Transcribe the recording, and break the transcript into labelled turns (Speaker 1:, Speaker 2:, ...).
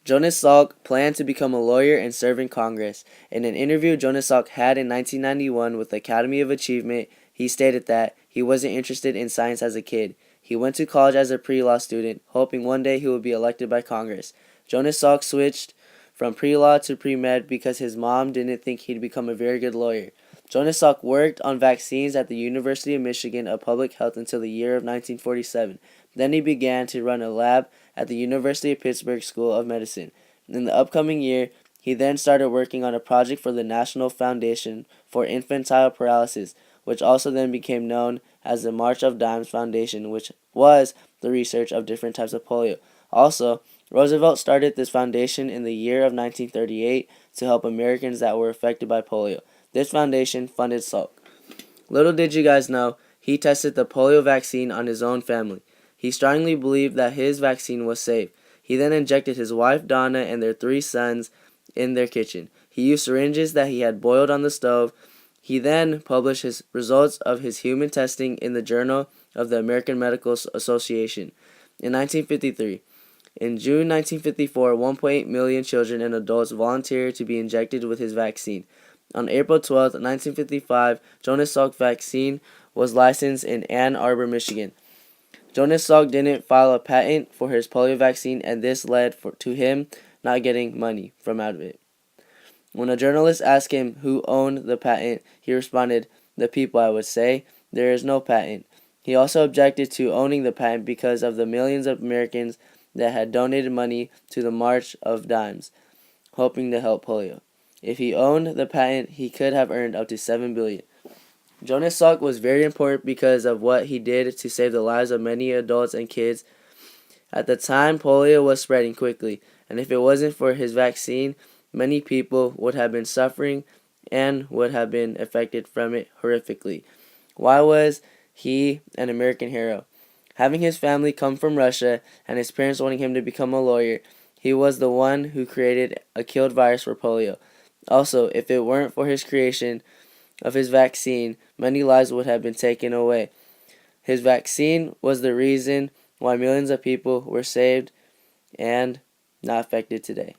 Speaker 1: Jonas Salk planned to become a lawyer and serve in Congress. In an interview Jonas Salk had in 1991 with the Academy of Achievement, he stated that he wasn't interested in science as a kid. He went to college as a pre-law student, hoping one day he would be elected by Congress. Jonas Salk switched from pre-law to pre-med because his mom didn't think he'd become a very good lawyer. Jonas Salk worked on vaccines at the University of Michigan of Public Health until the year of 1947. Then he began to run a lab at the University of Pittsburgh School of Medicine. In the upcoming year, he then started working on a project for the National Foundation for Infantile Paralysis, which also then became known as the March of Dimes Foundation, which was the research of different types of polio. Also, Roosevelt started this foundation in the year of 1938 to help Americans that were affected by polio. This foundation funded Salk. Little did you guys know, he tested the polio vaccine on his own family. He strongly believed that his vaccine was safe. He then injected his wife Donna and their 3 sons in their kitchen. He used syringes that he had boiled on the stove. He then published his results of his human testing in the Journal of the American Medical Association. In 1953, in June 1954, 1.8 million children and adults volunteered to be injected with his vaccine. On April 12, 1955, Jonas Salk vaccine was licensed in Ann Arbor, Michigan. Jonas Salk didn't file a patent for his polio vaccine, and this led to him not getting money from out of it. When a journalist asked him who owned the patent, he responded, "The people, I would say. There is no patent." He also objected to owning the patent because of the millions of Americans that had donated money to the March of Dimes, hoping to help polio. If he owned the patent, he could have earned up to $7 billion. Jonas Salk was very important because of what he did to save the lives of many adults and kids. At the time, polio was spreading quickly, and if it wasn't for his vaccine, many people would have been suffering and would have been affected from it horrifically. Why was he an American hero? Having his family come from Russia and his parents wanting him to become a lawyer, he was the one who created a killed virus for polio. Also, if it weren't for his creation of his vaccine, many lives would have been taken away. His vaccine was the reason why millions of people were saved and not affected today.